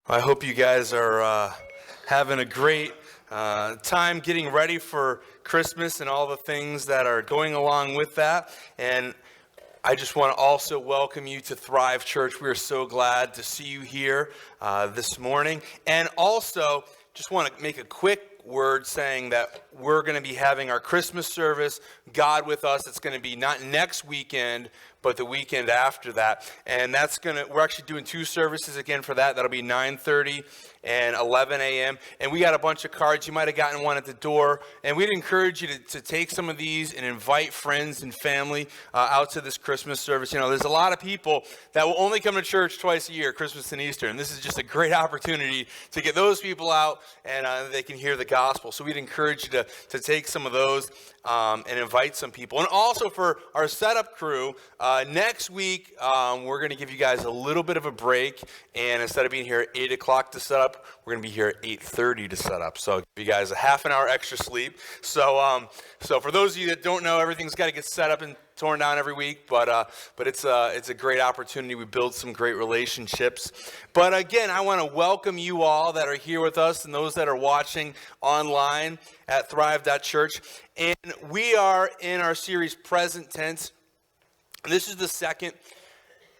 I hope you guys are having a great time getting ready for Christmas and all the things that are going along with that. And I just want to also welcome you to Thrive Church. We are so glad to see you here this morning. And also, just want to make a quick word saying that we're going to be having our Christmas service, God with Us. It's going to be not next weekend, but the weekend after that. And we're actually doing two services again for that. That'll be 9:30 and 11 a.m. And we got a bunch of cards. You might have gotten one at the door. And we'd encourage you to take some of these and invite friends and family out to this Christmas service. You know, there's a lot of people that will only come to church twice a year, Christmas and Easter. And this is just a great opportunity to get those people out and they can hear the gospel. So we'd encourage you to take some of those and invite some people. And also for our setup crew, next week, we're going to give you guys a little bit of a break. And instead of being here at 8 o'clock to set up, we're going to be here at 8:30 to set up. So give you guys a half an hour extra sleep. So for those of you that don't know, everything's got to get set up and torn down every week. But it's a great opportunity. We build some great relationships. But again, I want to welcome you all that are here with us and those that are watching online at thrive.church. And we are in our series Present Tense. This is the second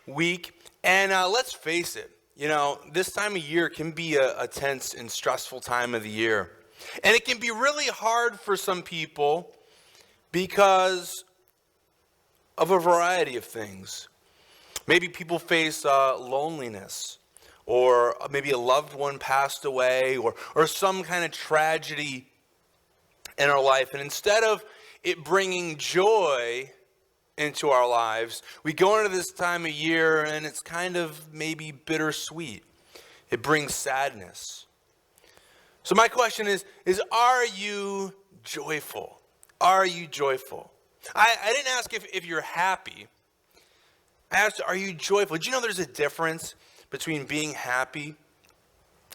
week. And let's face it, you know, this time of year can be a tense and stressful time of the year. And it can be really hard for some people because of a variety of things. Maybe people face loneliness, or maybe a loved one passed away, or some kind of tragedy in our life. And instead of it bringing joy into our lives, we go into this time of year and it's kind of maybe bittersweet. It brings sadness. So my question is are you joyful? Are you joyful? I didn't ask if you're happy. I asked, are you joyful? Did you know there's a difference between being happy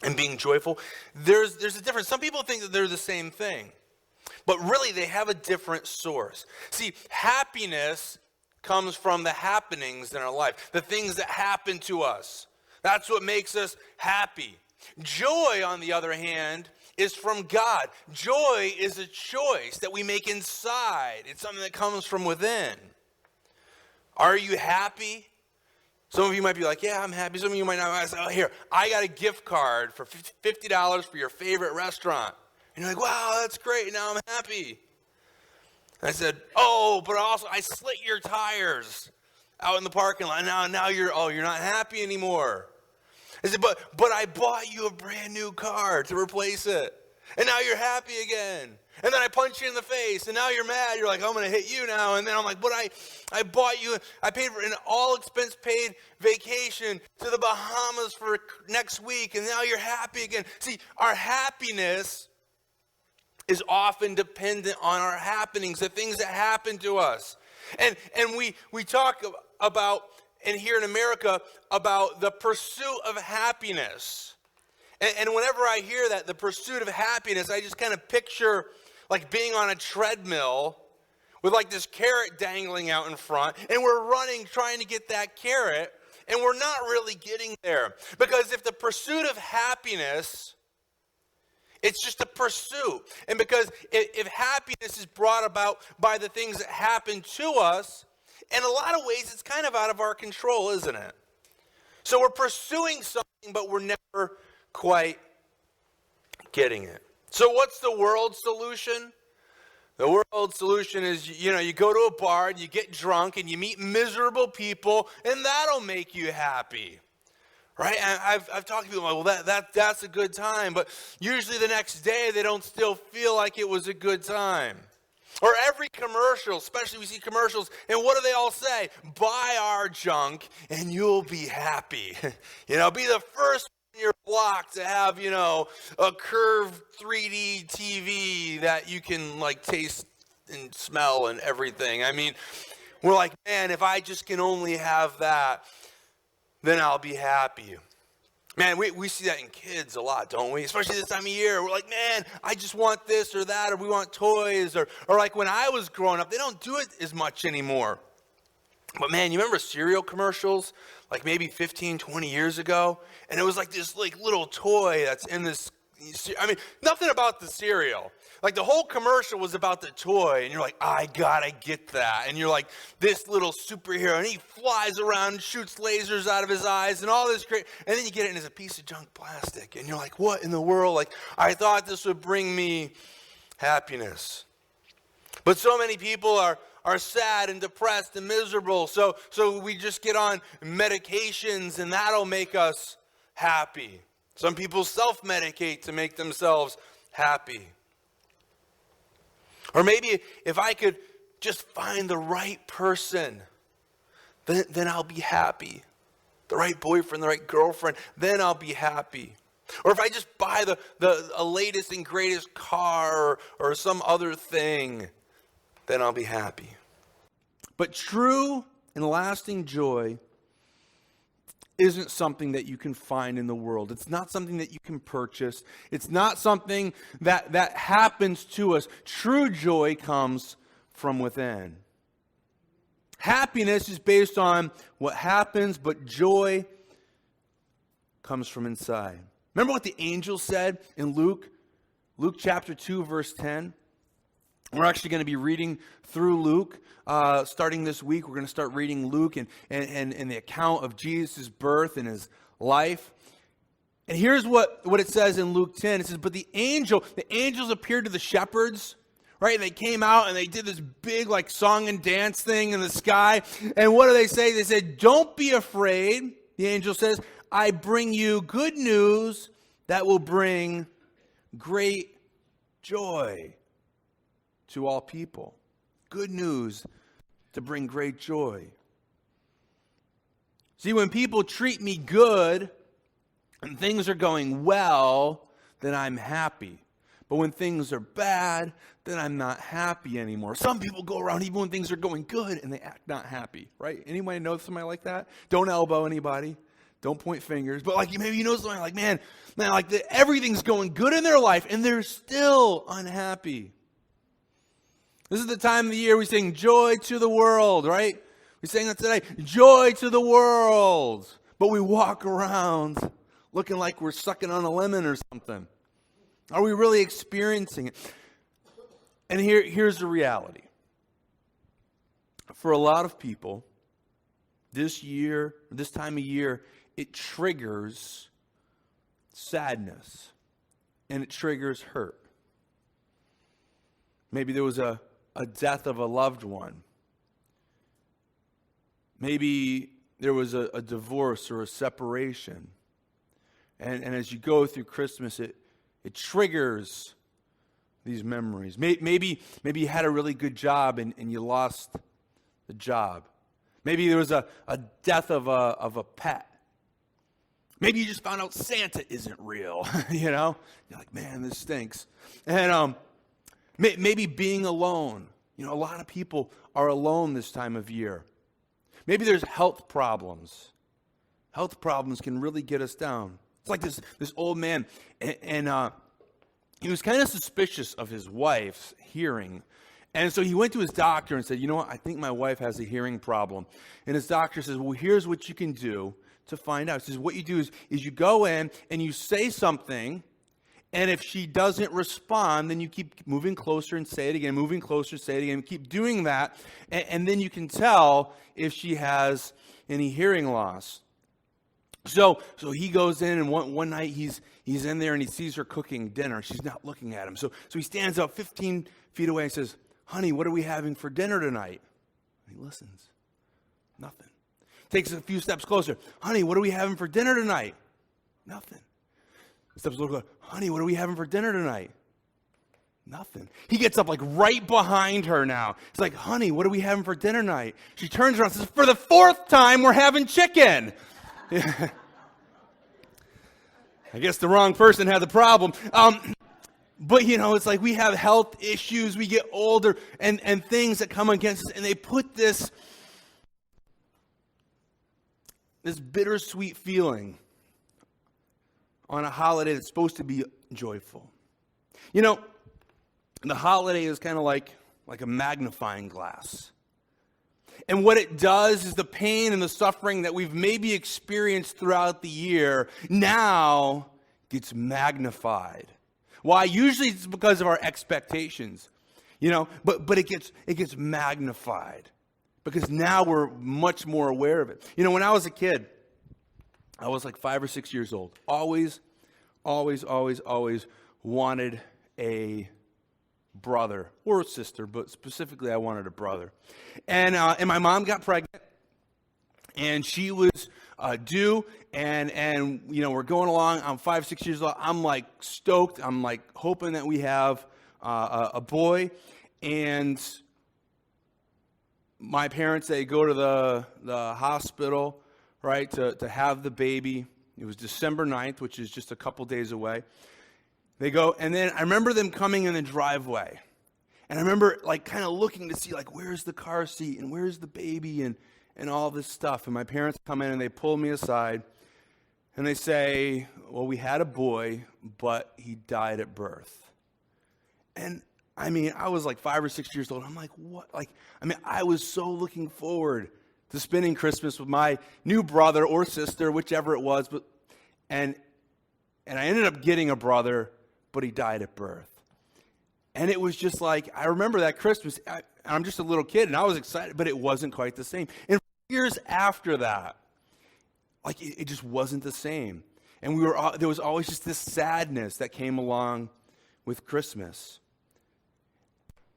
and being joyful? There's a difference. Some people think that they're the same thing, but really they have a different source. See, happiness comes from the happenings in our life, the things that happen to us. That's what makes us happy. Joy, on the other hand, is from God. Joy is a choice that we make inside. It's something that comes from within. Are you happy? Some of you might be like, yeah, I'm happy. Some of you might not. I say, oh, here, I got a gift card for $50 for your favorite restaurant. And you're like, wow, that's great. Now I'm happy. And I said, oh, but also I slit your tires out in the parking lot. Now you're not happy anymore. I said, but I bought you a brand new car to replace it. And now you're happy again. And then I punch you in the face, and now you're mad. You're like, I'm going to hit you now. And then I'm like, but I bought you, I paid for an all-expense-paid vacation to the Bahamas for next week, and now you're happy again. See, our happiness is often dependent on our happenings, the things that happen to us. And we talk about, and here in America, about the pursuit of happiness. And whenever I hear that, the pursuit of happiness, I just kind of picture like being on a treadmill with like this carrot dangling out in front, and we're running trying to get that carrot, and we're not really getting there. Because if the pursuit of happiness, it's just a pursuit. And because if happiness is brought about by the things that happen to us, in a lot of ways, it's kind of out of our control, isn't it? So we're pursuing something, but we're never quite getting it. So what's the world's solution? The world's solution is, you go to a bar, and you get drunk, and you meet miserable people, and that'll make you happy. Right? And I've talked to people like, well, that's a good time, but usually the next day they don't still feel like it was a good time. Or every commercial, especially we see commercials, and what do they all say? Buy our junk and you'll be happy. Be the first in your block to have, a curved 3D TV that you can like taste and smell and everything. I mean, we're like, man, if I just can only have that, then I'll be happy. Man, we see that in kids a lot, don't we? Especially this time of year. We're like, man, I just want this or that, or we want toys. Or like when I was growing up, they don't do it as much anymore. But man, you remember cereal commercials? like maybe 15, 20 years ago, and it was like this like little toy that's in this, nothing about the cereal. Like the whole commercial was about the toy, and you're like, I gotta get that. And you're like this little superhero, and he flies around and shoots lasers out of his eyes and all this great, and then you get it and it's a piece of junk plastic, and you're like, what in the world? Like, I thought this would bring me happiness. But so many people are sad and depressed and miserable, so we just get on medications and that'll make us happy. Some people self-medicate to make themselves happy. Or maybe if I could just find the right person, then I'll be happy. The right boyfriend, the right girlfriend, then I'll be happy. Or if I just buy the latest and greatest car or some other thing, then I'll be happy. But true and lasting joy isn't something that you can find in the world. It's not something that you can purchase. It's not something that happens to us. True joy comes from within. Happiness is based on what happens, but joy comes from inside. Remember what the angel said in Luke chapter 2, verse 10? We're actually going to be reading through Luke. Starting this week, we're going to start reading Luke and the account of Jesus' birth and his life. And here's what it says in Luke 10. It says, but the angels appeared to the shepherds, right? And they came out and they did this big like song and dance thing in the sky. And what do they say? They said, don't be afraid. The angel says, I bring you good news that will bring great joy to all people. Good news to bring great joy. See, when people treat me good and things are going well, then I'm happy. But when things are bad, then I'm not happy anymore. Some people go around even when things are going good and they act not happy, right? Anybody know somebody like that? Don't elbow anybody. Don't point fingers. But like maybe you know somebody like, man, like everything's going good in their life and they're still unhappy. This is the time of the year we sing joy to the world, right? We sang that today, joy to the world. But we walk around looking like we're sucking on a lemon or something. Are we really experiencing it? And here's the reality. For a lot of people, this time of year, it triggers sadness and it triggers hurt. Maybe there was a death of a loved one. Maybe there was a divorce or a separation. And as you go through Christmas, it triggers these memories. Maybe you had a really good job and you lost the job. Maybe there was a death of a pet. Maybe you just found out Santa isn't real. You know? You're like, man, this stinks. And maybe being alone. You know, a lot of people are alone this time of year. Maybe there's health problems. Health problems can really get us down. It's like this old man, and he was kind of suspicious of his wife's hearing. And so he went to his doctor and said, you know what, I think my wife has a hearing problem. And his doctor says, well, here's what you can do to find out. He says, what you do is you go in and you say something, and if she doesn't respond, then you keep moving closer and say it again, moving closer, say it again, keep doing that, and then you can tell if she has any hearing loss. So he goes in, and one night he's in there and he sees her cooking dinner. She's not looking at him. So he stands up 15 feet away and says, honey, what are we having for dinner tonight? And he listens. Nothing. Takes a few steps closer. Honey, what are we having for dinner tonight? Nothing. Steps a little closer. Honey, what are we having for dinner tonight? Nothing. He gets up like right behind her now. He's like, honey, what are we having for dinner tonight? She turns around and says, for the 4th time, we're having chicken. I guess the wrong person had the problem. But, you know, it's like we have health issues, we get older, and things that come against us, and they put this bittersweet feeling on a holiday that's supposed to be joyful. You know, the holiday is kind of like a magnifying glass. And what it does is the pain and the suffering that we've maybe experienced throughout the year now gets magnified. Why? Usually it's because of our expectations, but it gets magnified because now we're much more aware of it. When I was a kid, I was like 5 or 6 years old. Always wanted a brother or a sister, but specifically I wanted a brother. And my mom got pregnant, and she was due, and we're going along. I'm 5, 6 years old. I'm like stoked. I'm like hoping that we have a boy. And my parents, they go to the hospital, right, to have the baby. It was December 9th, which is just a couple days away. They go, and then I remember them coming in the driveway. And I remember like kind of looking to see like, where's the car seat and where's the baby and all this stuff. And my parents come in and they pull me aside and they say, well, we had a boy, but he died at birth. And I mean, I was like 5 or 6 years old. I'm like, what? I was so looking forward to spending Christmas with my new brother or sister, whichever it was. And I ended up getting a brother, but he died at birth. And it was just like, I remember that Christmas, I'm just a little kid, and I was excited, but it wasn't quite the same. And years after that, like it just wasn't the same. And there was always just this sadness that came along with Christmas.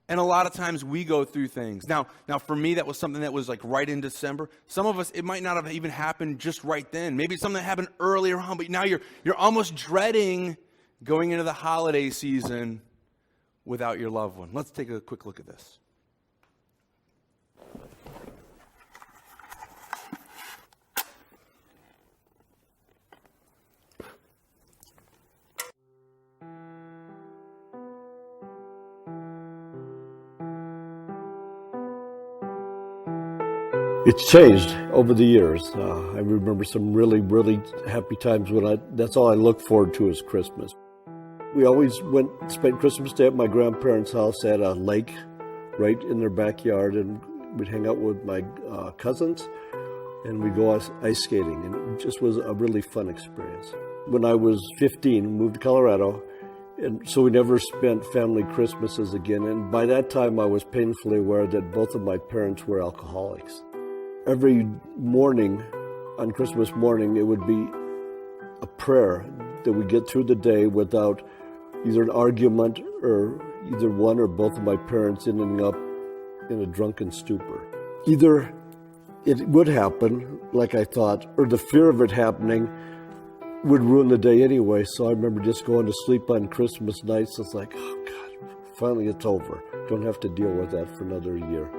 And a lot of times we go through things. Now for me, that was something that was like right in December. Some of us, it might not have even happened just right then. Maybe it's something that happened earlier on, but now you're almost dreading going into the holiday season without your loved one. Let's take a quick look at this. It's changed over the years. I remember some really, really happy times when that's all I look forward to is Christmas. We always spent Christmas Day at my grandparents' house at a lake right in their backyard, and we'd hang out with my cousins, and we'd go ice skating, and it just was a really fun experience. When I was 15, moved to Colorado, and so we never spent family Christmases again, and by that time I was painfully aware that both of my parents were alcoholics. Every morning, on Christmas morning, it would be a prayer that we get through the day without either an argument or either one or both of my parents ending up in a drunken stupor. Either it would happen, like I thought, or the fear of it happening would ruin the day anyway. So I remember just going to sleep on Christmas nights. It's like, oh God, finally it's over. Don't have to deal with that for another year.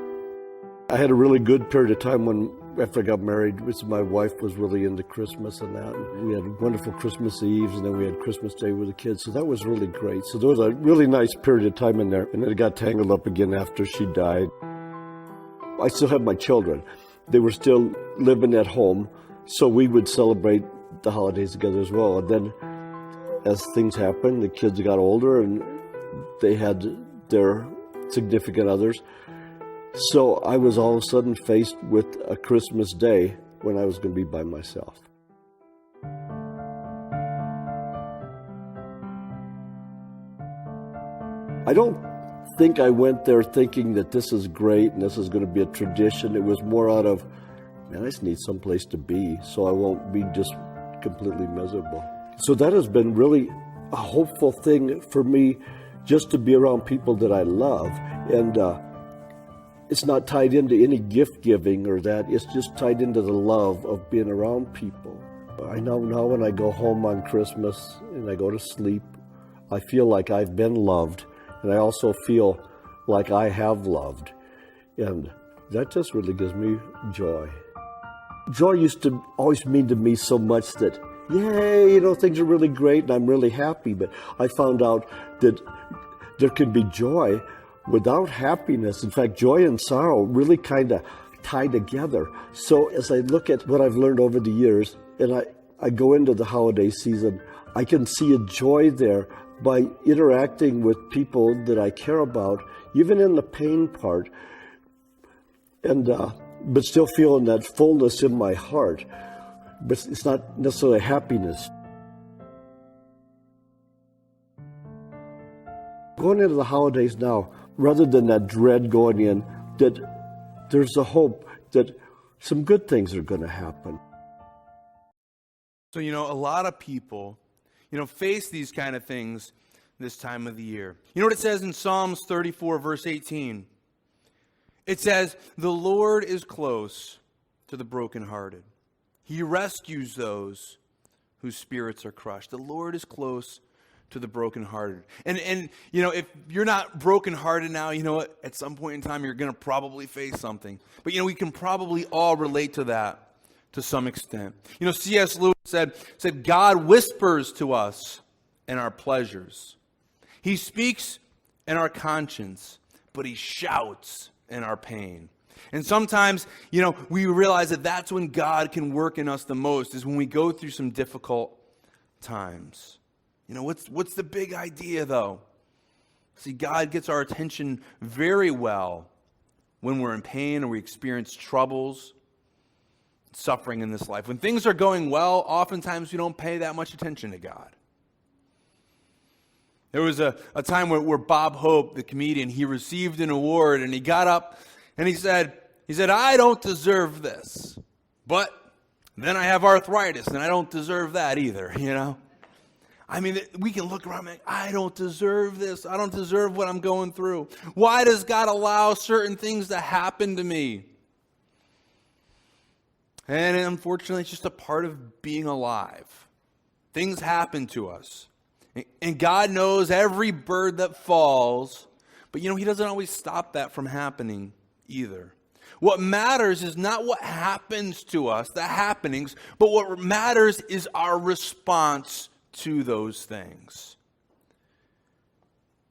I had a really good period of time after I got married, my wife was really into Christmas and that. And we had wonderful Christmas Eves, and then we had Christmas Day with the kids, so that was really great. So there was a really nice period of time in there, and then it got tangled up again after she died. I still have my children. They were still living at home, so we would celebrate the holidays together as well. And then as things happened, the kids got older, and they had their significant others. So I was all of a sudden faced with a Christmas Day when I was going to be by myself. I don't think I went there thinking that this is great and this is going to be a tradition. It was more out of, man, I just need someplace to be so I won't be just completely miserable. So that has been really a hopeful thing for me, just to be around people that I love. And it's not tied into any gift giving or that. It's just tied into the love of being around people. I know now when I go home on Christmas and I go to sleep, I feel like I've been loved, and I also feel like I have loved. And that just really gives me joy. Joy used to always mean to me so much that, yay, things are really great and I'm really happy. But I found out that there can be joy without happiness. In fact, joy and sorrow really kind of tie together. So as I look at what I've learned over the years, and I go into the holiday season, I can see a joy there by interacting with people that I care about, even in the pain part. And but still feeling that fullness in my heart. But it's not necessarily happiness. Going into the holidays now, rather than that dread going in, that there's a hope that some good things are going to happen. So, a lot of people, face these kind of things this time of the year. You know what it says in Psalms 34, verse 18? It says, "The Lord is close to the brokenhearted. He rescues those whose spirits are crushed." The Lord is close to the brokenhearted. And if you're not brokenhearted now, you know what? At some point in time, you're going to probably face something. But, we can probably all relate to that to some extent. C.S. Lewis said, "God whispers to us in our pleasures. He speaks in our conscience, but he shouts in our pain." And sometimes, we realize that that's when God can work in us the most, is when we go through some difficult times. What's the big idea, though? See, God gets our attention very well when we're in pain or we experience troubles, suffering in this life. When things are going well, oftentimes we don't pay that much attention to God. There was a time where Bob Hope, the comedian, he received an award, and he got up and he said, "I don't deserve this, but then I have arthritis and I don't deserve that either," we can look around and think, "I don't deserve this. I don't deserve what I'm going through. Why does God allow certain things to happen to me?" And unfortunately, it's just a part of being alive. Things happen to us. And God knows every bird that falls, but he doesn't always stop that from happening either. What matters is not what happens to us, the happenings, but what matters is our response to those things.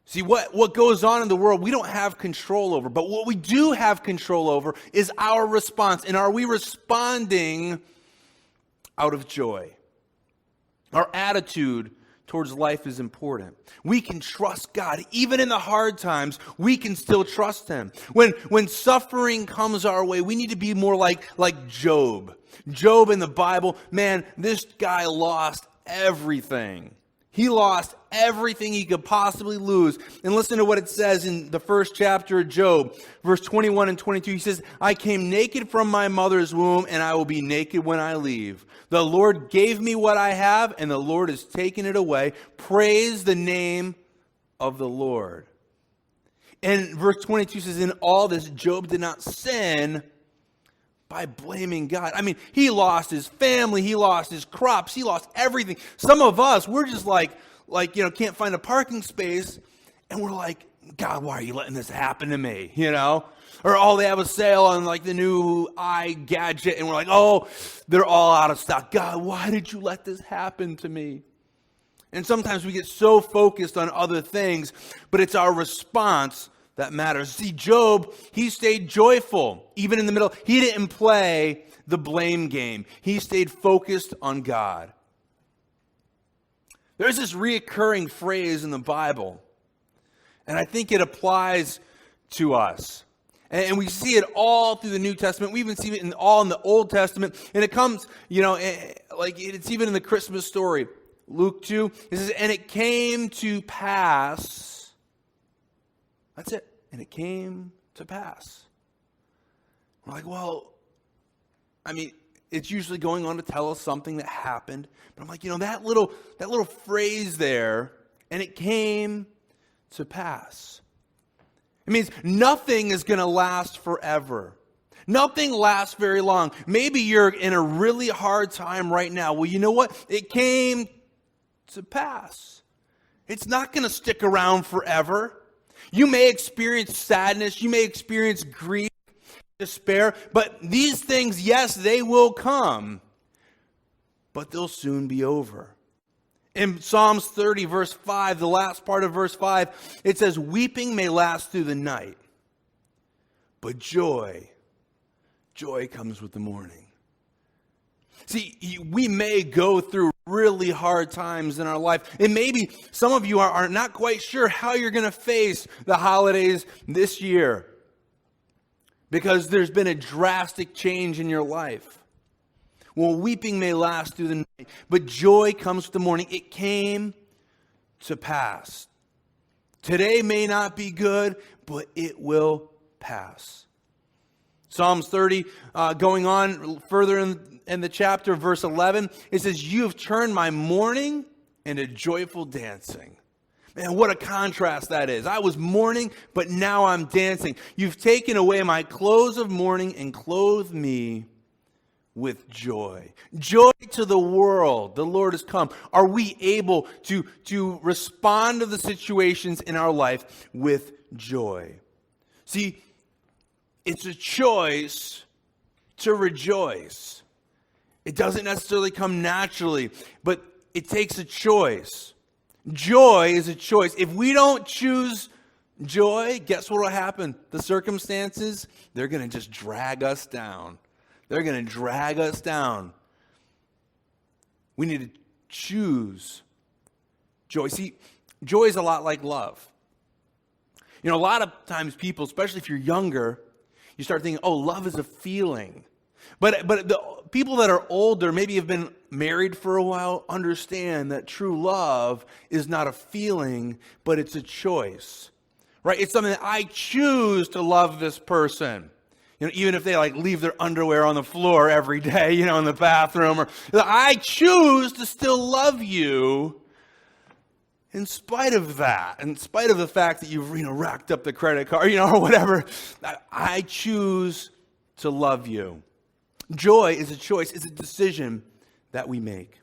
See, what goes on in the world, we don't have control over. But what we do have control over is our response. And are we responding out of joy? Our attitude towards life is important. We can trust God. Even in the hard times, we can still trust Him. When suffering comes our way, we need to be more like Job. Job in the Bible, man, this guy lost everything. He lost everything he could possibly lose. And listen to what it says in the first chapter of Job, verse 21 and 22. He says, "I came naked from my mother's womb, and I will be naked when I leave. The Lord gave me what I have, and the Lord has taken it away. Praise the name of the Lord." And verse 22 says, "In all this, Job did not sin by blaming God." He lost his family, he lost his crops, he lost everything. Some of us, we're just can't find a parking space, and we're like, "God, why are you letting this happen to me?" Or they have a sale on the new gadget, and we're like, "Oh, they're all out of stock. God, why did you let this happen to me?" And sometimes we get so focused on other things, but it's our response that matters. See, Job, he stayed joyful, even in the middle. He didn't play the blame game. He stayed focused on God. There's this reoccurring phrase in the Bible, and I think it applies to us. And we see it all through the New Testament. We even see it all in the Old Testament. And it comes, it's even in the Christmas story. Luke 2, it says, "And it came to pass." That's it. "And it came to pass." We're like, well, it's usually going on to tell us something that happened. But I'm like, that little phrase there, "and it came to pass." It means nothing is going to last forever. Nothing lasts very long. Maybe you're in a really hard time right now. Well, you know what? It came to pass. It's not going to stick around forever. You may experience sadness. You may experience grief, despair. But these things, yes, they will come. But they'll soon be over. In Psalms 30, verse 5, the last part of verse 5, it says, "Weeping may last through the night, but joy comes with the morning." See, we may go through really hard times in our life. And maybe some of you are not quite sure how you're going to face the holidays this year. because there's been a drastic change in your life. Well, weeping may last through the night, but joy comes with the morning. It came to pass. Today may not be good, but it will pass. Psalms 30, going on further in the chapter, verse 11, it says, you have turned my mourning into joyful dancing. Man, what a contrast that is. I was mourning, but now I'm dancing. You've taken away my clothes of mourning and clothed me with joy. Joy to the world. The Lord has come. Are we able to respond to the situations in our life with joy? See, it's a choice to rejoice. It doesn't necessarily come naturally, but it takes a choice. Joy is a choice. If we don't choose joy, guess what will happen? The circumstances, they're going to just drag us down. They're going to drag us down. We need to choose joy. See, joy is a lot like love. You know, a lot of times people, especially if you're younger, you start thinking, oh, love is a feeling. But the people that are older, maybe have been married for a while, understand that true love is not a feeling, but it's a choice. Right? It's something that I choose to love this person. You know, even if they leave their underwear on the floor every day, in the bathroom, or I choose to still love you in spite of that, in spite of the fact that you've racked up the credit card, or whatever. I choose to love you. Joy is a choice. It's a decision that we make.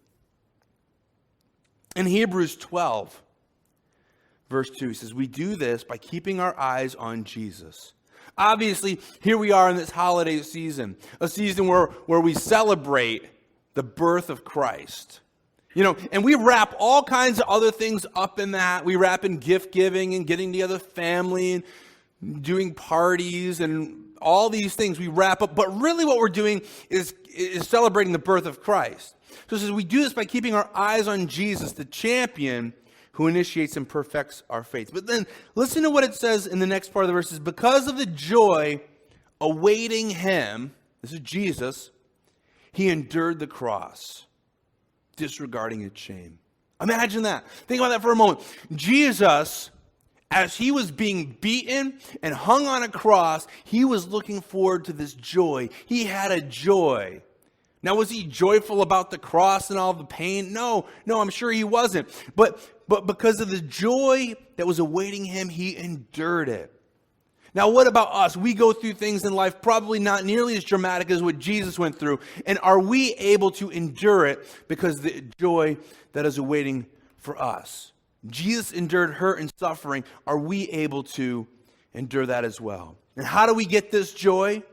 In Hebrews 12, verse 2, he says, we do this by keeping our eyes on Jesus. Obviously, here we are in this holiday season, a season where we celebrate the birth of Christ. And we wrap all kinds of other things up in that. We wrap in gift giving and getting together family and doing parties and all these things we wrap up. But really what we're doing is celebrating the birth of Christ. So it says we do this by keeping our eyes on Jesus, the champion who initiates and perfects our faith. But then listen to what it says in the next part of the verses. Because of the joy awaiting him, this is Jesus, he endured the cross, disregarding its shame. Imagine that. Think about that for a moment. Jesus, as he was being beaten and hung on a cross, he was looking forward to this joy. He had a joy. Now, was he joyful about the cross and all the pain? No, I'm sure he wasn't. But because of the joy that was awaiting him, he endured it. Now, what about us? We go through things in life probably not nearly as dramatic as what Jesus went through. And are we able to endure it because of the joy that is awaiting for us? Jesus endured hurt and suffering. Are we able to endure that as well? And how do we get this joy?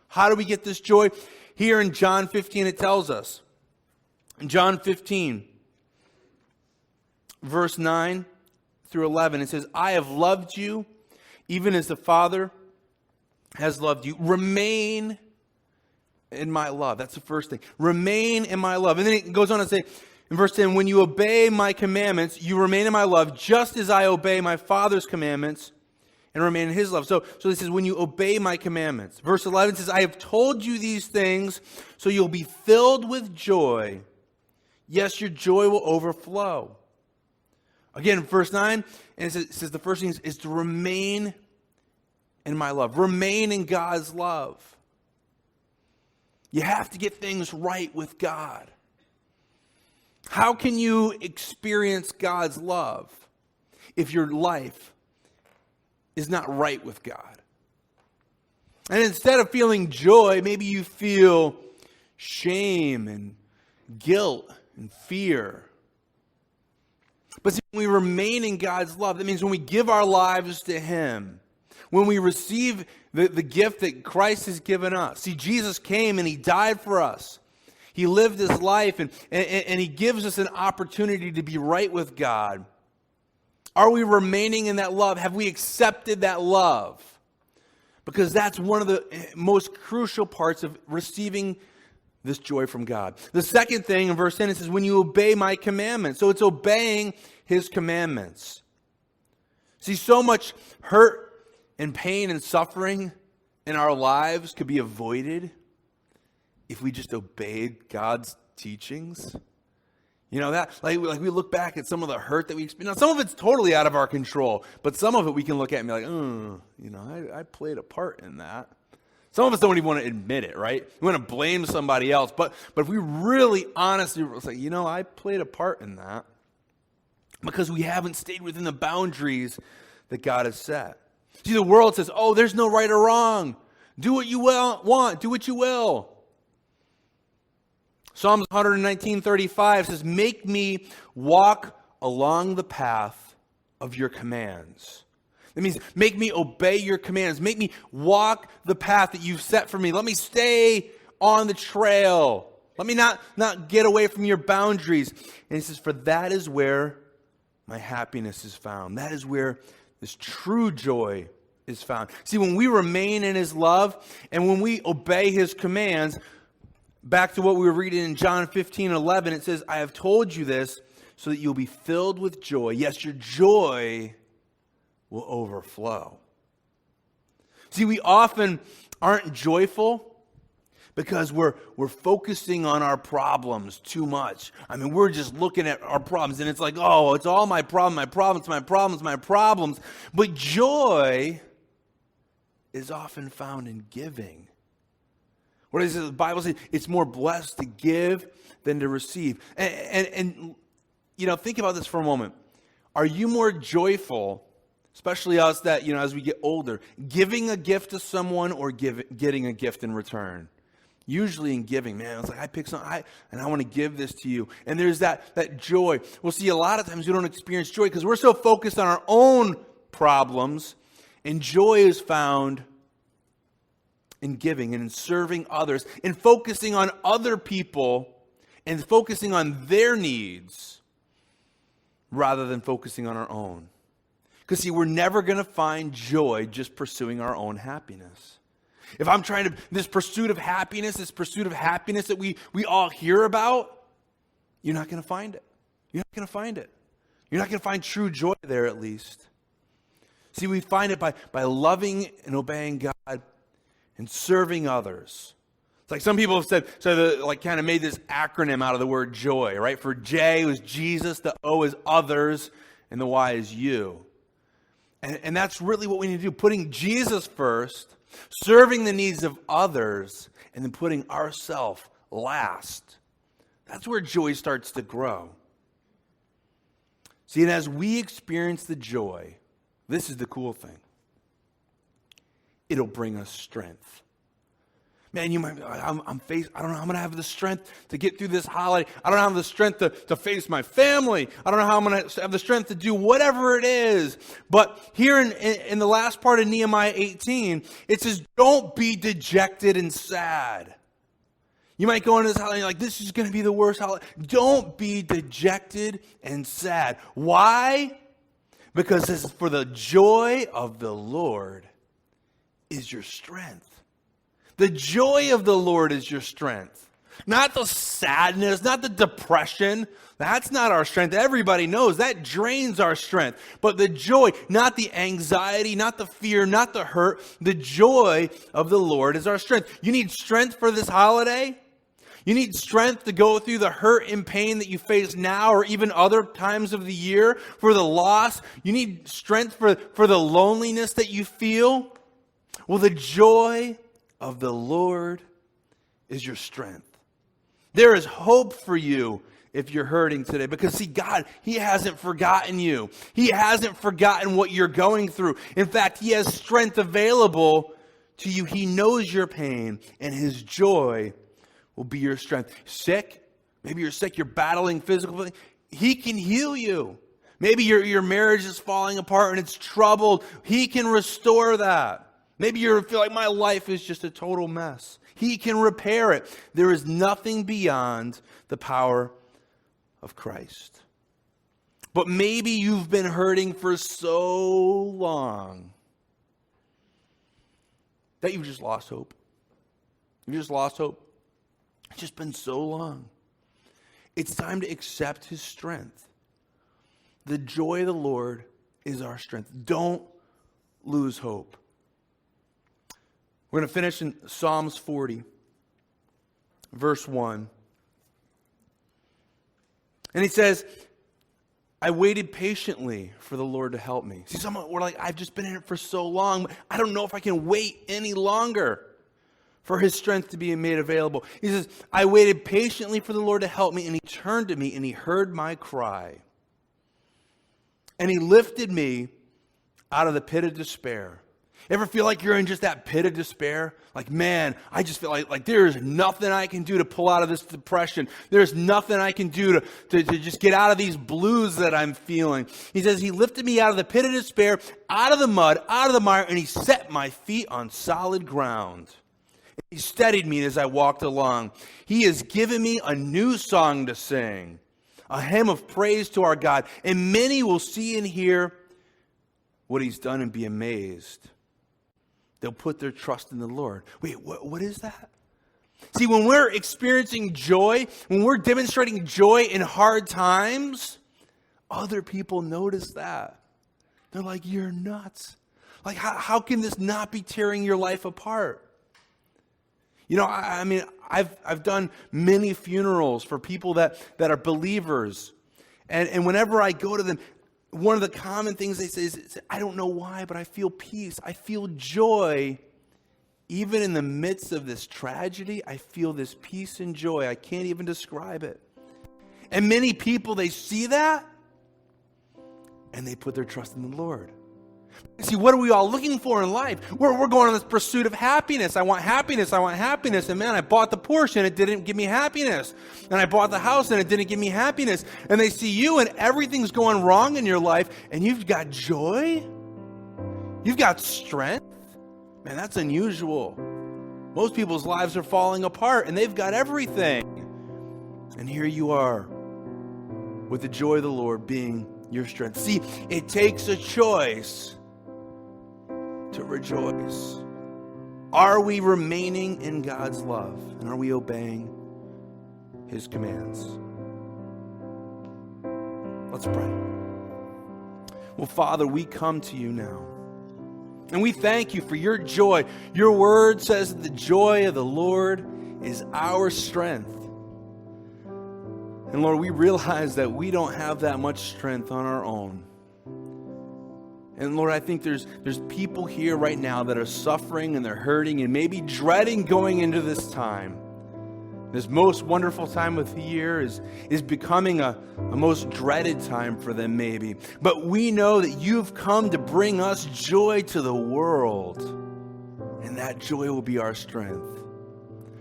How do we get this joy? Here in John 15, it tells us. In John 15, verse 9 through 11, it says, I have loved you, even as the Father has loved you. Remain in my love. That's the first thing. Remain in my love. And then it goes on to say, in verse 10, when you obey my commandments, you remain in my love, just as I obey my Father's commandments and remain in his love. So it says, when you obey my commandments. Verse 11 says, I have told you these things so you'll be filled with joy. Yes, your joy will overflow. Again, verse 9, and it says the first thing is to remain in my love. Remain in God's love. You have to get things right with God. How can you experience God's love if your life is not right with God? And instead of feeling joy, maybe you feel shame and guilt and fear. But see, when we remain in God's love, that means when we give our lives to him, when we receive the gift that Christ has given us. See, Jesus came and he died for us. He lived his life and he gives us an opportunity to be right with God. Are we remaining in that love? Have we accepted that love? Because that's one of the most crucial parts of receiving this joy from God. The second thing in verse 10, it says, when you obey my commandments. So it's obeying his commandments. See, so much hurt and pain and suffering in our lives could be avoided if we just obeyed God's teachings. You know, that like we look back at some of the hurt that we experienced. Now, some of it's totally out of our control, but some of it we can look at and be like, you know, I played a part in that. Some of us don't even want to admit it, right? We want to blame somebody else. But if we really honestly say, you know, I played a part in that because we haven't stayed within the boundaries that God has set. See, the world says, oh, there's no right or wrong. Do what you want. Do what you will. Psalms 119:35 says, make me walk along the path of your commands. That means make me obey your commands. Make me walk the path that you've set for me. Let me stay on the trail. Let me not get away from your boundaries. And he says, for that is where my happiness is found. That is where this true joy is found. See, when we remain in his love and when we obey his commands, back to what we were reading in John 15:11, it says, I have told you this so that you'll be filled with joy. Yes, your joy will overflow. See, we often aren't joyful because we're focusing on our problems too much. I mean, we're just looking at our problems and it's like, oh, it's all my problems. But joy is often found in giving. What is it? The Bible says it's more blessed to give than to receive. And you know, think about this for a moment. Are you more joyful, especially us that, you know, as we get older, giving a gift to someone or getting a gift in return? Usually in giving, man, it's like I pick something and I want to give this to you. And there's that joy. Well, see, a lot of times we don't experience joy because we're so focused on our own problems, and joy is found in giving and in serving others, in focusing on other people and focusing on their needs rather than focusing on our own. Because see, we're never going to find joy just pursuing our own happiness. If I'm trying to, this pursuit of happiness that we all hear about, you're not going to find it. You're not going to find it. You're not going to find true joy there, at least. See, we find it by loving and obeying God and serving others. It's like some people have said, kind of made this acronym out of the word joy, right? For J was Jesus, the O is others, and the Y is you. And that's really what we need to do, putting Jesus first, serving the needs of others, and then putting ourselves last. That's where joy starts to grow. See, and as we experience the joy, this is the cool thing. It'll bring us strength. Man, you might be like, I don't know how I'm going to have the strength to get through this holiday. I don't have the strength to face my family. I don't know how I'm going to have the strength to do whatever it is. But here in the last part of Nehemiah 18, it says, don't be dejected and sad. You might go into this holiday and you're like, this is going to be the worst holiday. Don't be dejected and sad. Why? Because this is for the joy of the Lord is your strength. The joy of the Lord is your strength. Not the sadness, not the depression. That's not our strength. Everybody knows that drains our strength. But the joy, not the anxiety, not the fear, not the hurt. The joy of the Lord is our strength. You need strength for this holiday. You need strength to go through the hurt and pain that you face now or even other times of the year, for the loss. You need strength for the loneliness that you feel. Well, the joy of the Lord is your strength. There is hope for you if you're hurting today. Because see, God, He hasn't forgotten you. He hasn't forgotten what you're going through. In fact, He has strength available to you. He knows your pain, and His joy will be your strength. Sick? Maybe you're sick, you're battling physical. He can heal you. Maybe your marriage is falling apart and it's troubled. He can restore that. Maybe you feel like my life is just a total mess. He can repair it. There is nothing beyond the power of Christ. But maybe you've been hurting for so long that you've just lost hope. You've just lost hope. It's just been so long. It's time to accept His strength. The joy of the Lord is our strength. Don't lose hope. We're going to finish in Psalms 40, verse 1. And he says, I waited patiently for the Lord to help me. See, we're like, I've just been in it for so long. I don't know if I can wait any longer for his strength to be made available. He says, I waited patiently for the Lord to help me, and he turned to me, and he heard my cry. And he lifted me out of the pit of despair. Ever feel like you're in just that pit of despair? Like, man, I just feel like there's nothing I can do to pull out of this depression. There's nothing I can do to just get out of these blues that I'm feeling. He says he lifted me out of the pit of despair, out of the mud, out of the mire, and he set my feet on solid ground. He steadied me as I walked along. He has given me a new song to sing, a hymn of praise to our God. And many will see and hear what he's done and be amazed. They'll put their trust in the Lord. Wait, what is that? See, when we're experiencing joy, when we're demonstrating joy in hard times, other people notice that. They're like, you're nuts. Like, how can this not be tearing your life apart? You know, I mean, I've done many funerals for people that are believers. And whenever I go to them, one of the common things they say is, I don't know why, but I feel peace. I feel joy. Even in the midst of this tragedy, I feel this peace and joy. I can't even describe it. And many people, they see that, and they put their trust in the Lord. See, what are we all looking for in life? We're going on this pursuit of happiness. I want happiness. I want happiness. And man, I bought the Porsche and it didn't give me happiness. And I bought the house and it didn't give me happiness. And they see you and everything's going wrong in your life and you've got joy. You've got strength. Man, that's unusual. Most people's lives are falling apart and they've got everything. And here you are with the joy of the Lord being your strength. See, it takes a choice to rejoice. Are we remaining in God's love? And are we obeying his commands? Let's pray. Well, Father, we come to you now. And we thank you for your joy. Your word says that the joy of the Lord is our strength. And Lord, we realize that we don't have that much strength on our own. And Lord, I think there's people here right now that are suffering and they're hurting and maybe dreading going into this time. This most wonderful time of the year is becoming a most dreaded time for them maybe. But we know that you've come to bring us joy to the world. And that joy will be our strength.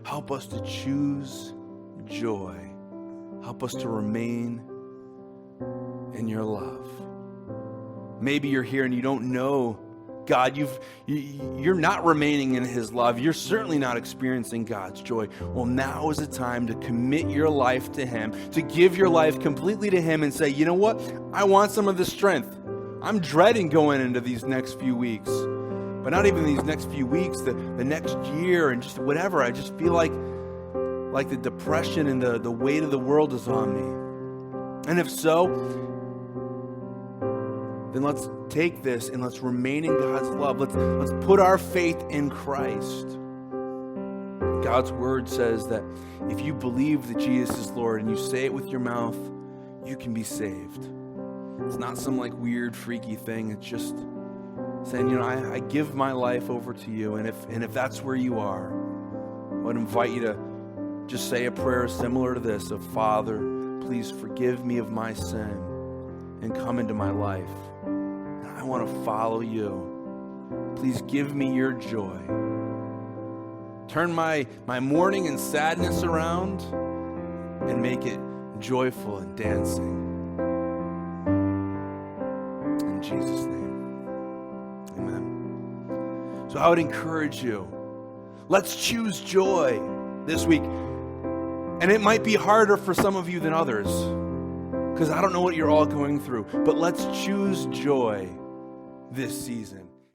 Help us to choose joy. Help us to remain in your love. Maybe you're here and you don't know God. You're not remaining in his love. You're certainly not experiencing God's joy. Well, now is the time to commit your life to him, to give your life completely to him and say, you know what? I want some of the strength. I'm dreading going into these next few weeks. But not even these next few weeks, the next year and just whatever. I just feel like the depression and the weight of the world is on me. And if so, then let's take this and let's remain in God's love. Let's put our faith in Christ. God's word says that if you believe that Jesus is Lord and you say it with your mouth, you can be saved. It's not some like weird, freaky thing. It's just saying, you know, I give my life over to you. And if that's where you are, I would invite you to just say a prayer similar to this of, Father, please forgive me of my sin and come into my life. And I want to follow you. Please give me your joy. Turn my mourning and sadness around and make it joyful and dancing. In Jesus' name, amen. So I would encourage you, let's choose joy this week. And it might be harder for some of you than others, because I don't know what you're all going through. But let's choose joy this season.